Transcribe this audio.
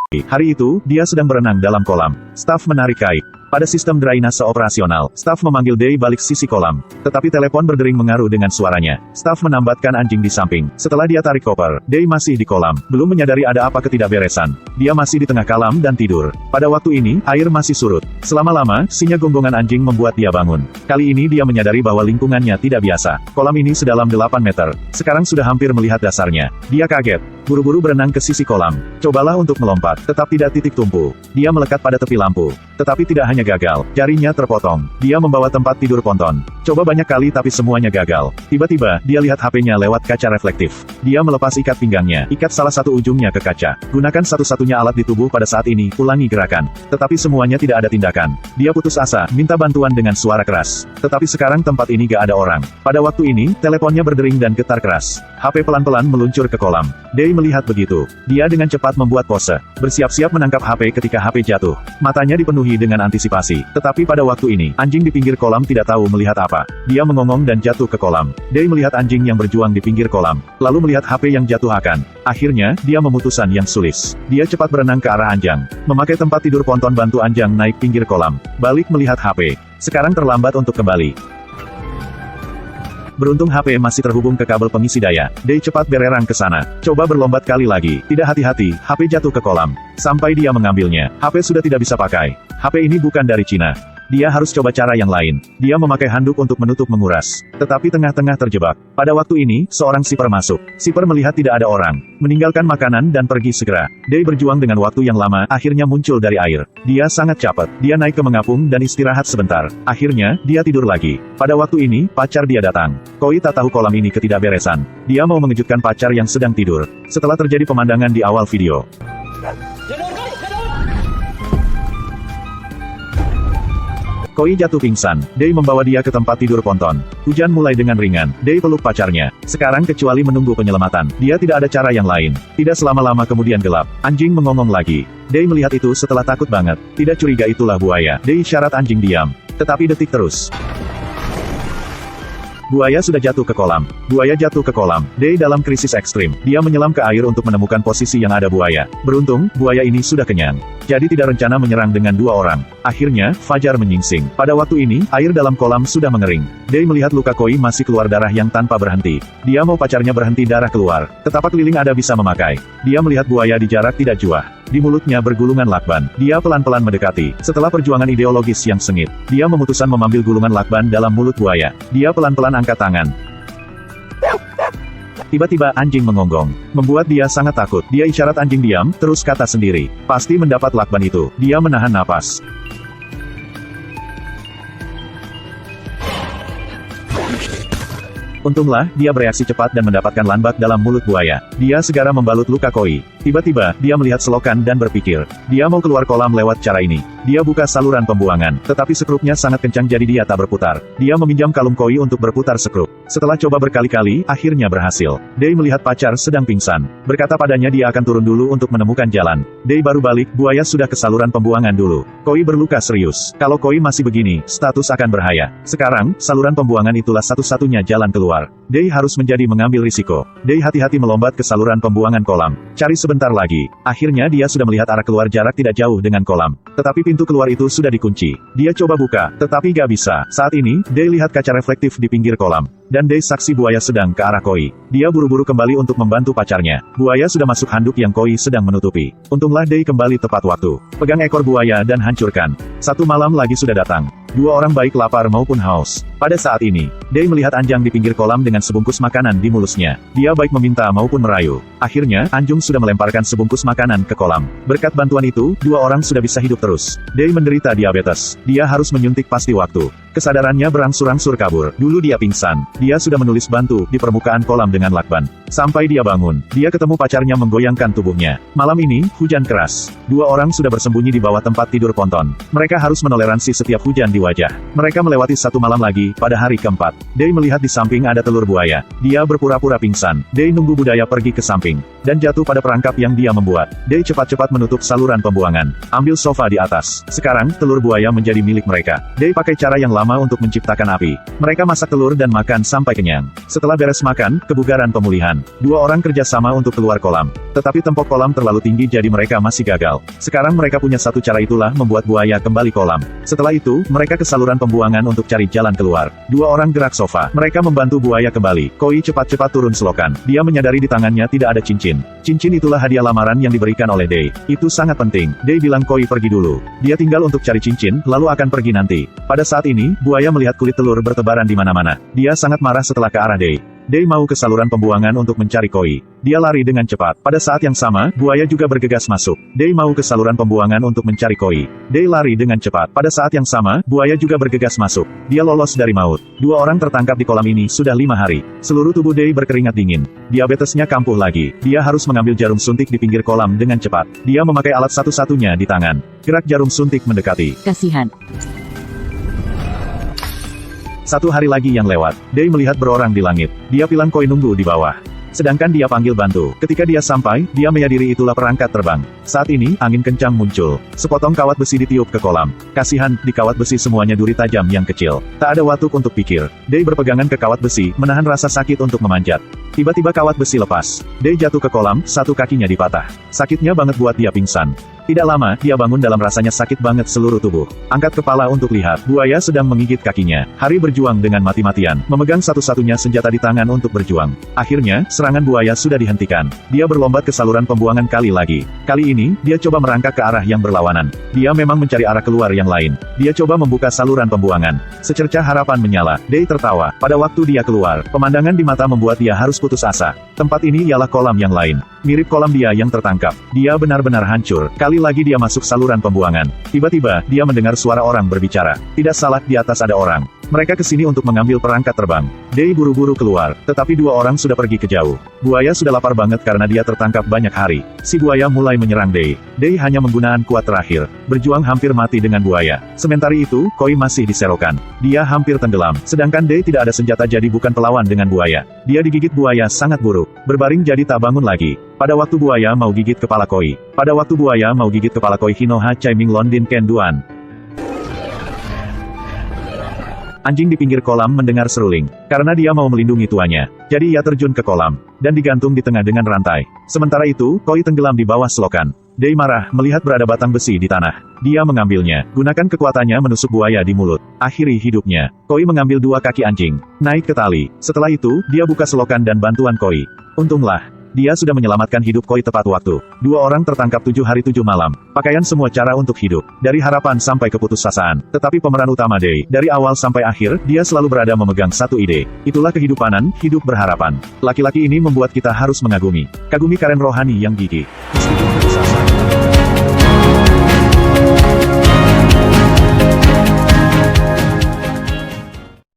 Hari itu, dia sedang berenang dalam kolam. Staf menarik kait. Pada sistem drainase operasional, staf memanggil Day balik sisi kolam. Tetapi telepon berdering mengaruh dengan suaranya. Staf menambatkan anjing di samping. Setelah dia tarik koper, Day masih di kolam. Belum menyadari ada apa ketidakberesan. Dia masih di tengah kolam dan tidur. Pada waktu ini, air masih surut. Selama-lama, sinyal gonggongan anjing membuat dia bangun. Kali ini dia menyadari bahwa lingkungannya tidak biasa. Kolam ini sedalam 8 meter. Sekarang sudah hampir melihat dasarnya. Dia kaget. Buru-buru berenang ke sisi kolam. Cobalah untuk melompat, tetap tidak titik tumpu. Dia melekat pada tepi lampu. Tetapi tidak hanya gagal, jarinya terpotong. Dia membawa tempat tidur ponton. Coba banyak kali tapi semuanya gagal. Tiba-tiba, dia lihat HP-nya lewat kaca reflektif. Dia melepas ikat pinggangnya, ikat salah satu ujungnya ke kaca. Gunakan satu-satunya alat di tubuh pada saat ini, ulangi gerakan. Tetapi semuanya tidak ada tindakan. Dia putus asa, minta bantuan dengan suara keras. Tetapi sekarang tempat ini gak ada orang. Pada waktu ini, teleponnya berdering dan getar keras. HP pelan-pelan meluncur ke kolam. Day melihat begitu. Dia dengan cepat membuat pose. Bersiap-siap menangkap HP ketika HP jatuh. Matanya dipenuhi dengan antisipasi. Tetapi pada waktu ini, anjing di pinggir kolam tidak tahu melihat apa. Dia mengongong dan jatuh ke kolam. Day melihat anjing yang berjuang di pinggir kolam. Lalu melihat HP yang jatuh akan. Akhirnya, dia memutuskan yang sulis. Dia cepat berenang ke arah Anjang. Memakai tempat tidur ponton bantu Anjang naik pinggir kolam. Balik melihat HP. Sekarang terlambat untuk kembali. Beruntung HP masih terhubung ke kabel pengisi daya. Day cepat bererang ke sana. Coba berlombat kali lagi. Tidak hati-hati, HP jatuh ke kolam. Sampai dia mengambilnya. HP sudah tidak bisa pakai. HP ini bukan dari Cina. Dia harus coba cara yang lain. Dia memakai handuk untuk menutup menguras. Tetapi tengah-tengah terjebak. Pada waktu ini, seorang sipir masuk. Sipir melihat tidak ada orang. Meninggalkan makanan dan pergi segera. Day berjuang dengan waktu yang lama, akhirnya muncul dari air. Dia sangat cepat. Dia naik ke mengapung dan istirahat sebentar. Akhirnya, dia tidur lagi. Pada waktu ini, pacar dia datang. Koi tak tahu kolam ini ketidakberesan. Dia mau mengejutkan pacar yang sedang tidur. Setelah terjadi pemandangan di awal video. Koi jatuh pingsan. Day membawa dia ke tempat tidur ponton. Hujan mulai dengan ringan. Day peluk pacarnya. Sekarang kecuali menunggu penyelamatan, dia tidak ada cara yang lain. Tidak selama-lama kemudian gelap. Anjing mengongong lagi. Day melihat itu setelah takut banget. Tidak curiga itulah buaya. Day isyarat anjing diam. Tetapi detik terus. Buaya sudah jatuh ke kolam. Buaya jatuh ke kolam. Day dalam krisis ekstrim. Dia menyelam ke air untuk menemukan posisi yang ada buaya. Beruntung, buaya ini sudah kenyang. Jadi tidak rencana menyerang dengan 2 orang. Akhirnya, Fajar menyingsing. Pada waktu ini, air dalam kolam sudah mengering. Day melihat luka Koi masih keluar darah yang tanpa berhenti. Dia mau pacarnya berhenti darah keluar. Tetapak keliling ada bisa memakai. Dia melihat buaya di jarak tidak jauh. Di mulutnya bergulungan lakban. Dia pelan-pelan mendekati. Setelah perjuangan ideologis yang sengit, dia memutuskan mengambil gulungan lakban dalam mulut buaya. Dia pelan-pelan angkat tangan. Tiba-tiba anjing mengonggong. Membuat dia sangat takut. Dia isyarat anjing diam, terus kata sendiri. Pasti mendapat lakban itu. Dia menahan napas. Untunglah, dia bereaksi cepat dan mendapatkan lanbak dalam mulut buaya. Dia segera membalut luka Koi. Tiba-tiba, dia melihat selokan dan berpikir. Dia mau keluar kolam lewat cara ini. Dia buka saluran pembuangan, tetapi sekrupnya sangat kencang jadi dia tak berputar. Dia meminjam kalung Koi untuk berputar sekrup. Setelah coba berkali-kali, akhirnya berhasil. Day melihat pacar sedang pingsan. Berkata padanya dia akan turun dulu untuk menemukan jalan. Day baru balik, buaya sudah ke saluran pembuangan dulu. Koi berluka serius. Kalau Koi masih begini, status akan berbahaya. Sekarang, saluran pembuangan itulah satu-satunya jalan keluar. Day harus menjadi mengambil risiko. Day hati-hati melompat ke saluran pembuangan kolam. Cari sebentar lagi. Akhirnya dia sudah melihat arah keluar jarak tidak jauh dengan kolam. Tetapi pintu keluar itu sudah dikunci. Dia coba buka, tetapi gak bisa. Saat ini, Day lihat kaca reflektif di pinggir kolam. Dan Day saksi buaya sedang ke arah Koi. Dia buru-buru kembali untuk membantu pacarnya. Buaya sudah masuk handuk yang Koi sedang menutupi. Untunglah Day kembali tepat waktu. Pegang ekor buaya dan hancurkan. 1 malam lagi sudah datang. 2 orang baik lapar maupun haus. Pada saat ini, Day melihat Anjang di pinggir kolam dengan sebungkus makanan di mulusnya. Dia baik meminta maupun merayu. Akhirnya, Anjung sudah melemparkan sebungkus makanan ke kolam. Berkat bantuan itu, 2 orang sudah bisa hidup terus. Day menderita diabetes. Dia harus menyuntik pasti waktu. Kesadarannya berangsur-angsur kabur. Dulu dia pingsan. Dia sudah menulis bantu di permukaan kolam dengan lakban. Sampai dia bangun, dia ketemu pacarnya menggoyangkan tubuhnya. Malam ini, hujan keras. 2 orang sudah bersembunyi di bawah tempat tidur ponton. Mereka harus menoleransi setiap hujan di wajah. Mereka melewati 1 malam lagi, pada hari keempat. Day melihat di samping ada telur buaya. Dia berpura-pura pingsan. Day nunggu budaya pergi ke samping. surfing, dan jatuh pada perangkap yang dia membuat. Day cepat-cepat menutup saluran pembuangan. Ambil sofa di atas. Sekarang, telur buaya menjadi milik mereka. Day pakai cara yang lama untuk menciptakan api. Mereka masak telur dan makan sampai kenyang. Setelah beres makan, kebugaran pemulihan. Dua orang kerja sama untuk keluar kolam. Tetapi tempok kolam terlalu tinggi jadi mereka masih gagal. Sekarang mereka punya satu cara, itulah membuat buaya kembali kolam. Setelah itu, mereka ke saluran pembuangan untuk cari jalan keluar. Dua orang gerak sofa. Mereka membantu buaya kembali. Koi cepat-cepat turun selokan. Dia menyadari di tangannya tidak ada cincin. Cincin itulah hadiah lamaran yang diberikan oleh Day. Itu sangat penting. Day bilang Koi pergi dulu. Dia tinggal untuk cari cincin, lalu akan pergi nanti. Pada saat ini, buaya melihat kulit telur bertebaran di mana-mana. Dia sangat marah setelah ke arah Day. Day mau ke saluran pembuangan untuk mencari Koi. Dia lari dengan cepat. Pada saat yang sama, buaya juga bergegas masuk. Day mau ke saluran pembuangan untuk mencari Koi. Day lari dengan cepat. Pada saat yang sama, buaya juga bergegas masuk. Dia lolos dari maut. Dua orang tertangkap di kolam ini sudah 5 hari. Seluruh tubuh Day berkeringat dingin. Diabetesnya kampuh lagi. Dia harus mengambil jarum suntik di pinggir kolam dengan cepat. Dia memakai alat satu-satunya di tangan. Gerak jarum suntik mendekati. Kasihan. 1 hari lagi yang lewat, Day melihat berorang di langit. Dia bilang Koi nunggu di bawah. Sedangkan dia panggil bantu. Ketika dia sampai, dia menyadari itulah perangkat terbang. Saat ini, angin kencang muncul. Sepotong kawat besi ditiup ke kolam. Kasihan, di kawat besi semuanya duri tajam yang kecil. Tak ada watuk untuk pikir. Day berpegangan ke kawat besi, menahan rasa sakit untuk memanjat. Tiba-tiba kawat besi lepas. Day jatuh ke kolam, satu kakinya dipatah. Sakitnya banget buat dia pingsan. Tidak lama, dia bangun dalam rasanya sakit banget seluruh tubuh. Angkat kepala untuk lihat, buaya sedang menggigit kakinya. Hari berjuang dengan mati-matian, memegang satu-satunya senjata di tangan untuk berjuang. Akhirnya, serangan buaya sudah dihentikan. Dia berlombat ke saluran pembuangan kali lagi. Kali ini, dia coba merangkak ke arah yang berlawanan. Dia memang mencari arah keluar yang lain. Dia coba membuka saluran pembuangan. Secercah harapan menyala. Day tertawa. Pada waktu dia keluar, pemandangan di mata membuat dia harus putus asa. Tempat ini ialah kolam yang lain. Mirip kolam dia yang tertangkap. Dia benar-benar hancur. Kali lagi dia masuk saluran pembuangan. Tiba-tiba, dia mendengar suara orang berbicara. Tidak salah, di atas ada orang. Mereka kesini untuk mengambil perangkat terbang. Day buru-buru keluar, tetapi dua orang sudah pergi ke jauh. Buaya sudah lapar banget karena dia tertangkap banyak hari. Si buaya mulai menyerang Day. Day hanya menggunakan kuat terakhir. Berjuang hampir mati dengan buaya. Sementara itu, Koi masih diserokan. Dia hampir tenggelam. Sedangkan Day tidak ada senjata jadi bukan pelawan dengan buaya. Dia digigit buaya sangat buruk. Berbaring jadi tak bangun lagi. Pada waktu buaya mau gigit kepala Koi. Pada waktu buaya mau gigit kepala Koi, Hinoha Chaiming Londin Ken Duan. Anjing di pinggir kolam mendengar seruling. Karena dia mau melindungi tuannya. Jadi ia terjun ke kolam. Dan digantung di tengah dengan rantai. Sementara itu, Koi tenggelam di bawah selokan. Day marah, melihat berada batang besi di tanah. Dia mengambilnya. Gunakan kekuatannya menusuk buaya di mulut. Akhiri hidupnya. Koi mengambil 2 kaki anjing. Naik ke tali. Setelah itu, dia buka selokan dan bantuan Koi. Untunglah. Dia sudah menyelamatkan hidup Koi tepat waktu. 2 orang tertangkap 7 hari 7 malam. Pakaian semua cara untuk hidup. Dari harapan sampai keputusasaan. Tetapi pemeran utama Day, dari awal sampai akhir, dia selalu berada memegang satu ide. Itulah kehidupanan, hidup berharapan. Laki-laki ini membuat kita harus mengagumi. Kagumi Karen rohani yang gigih. Meskipun keputusasaan.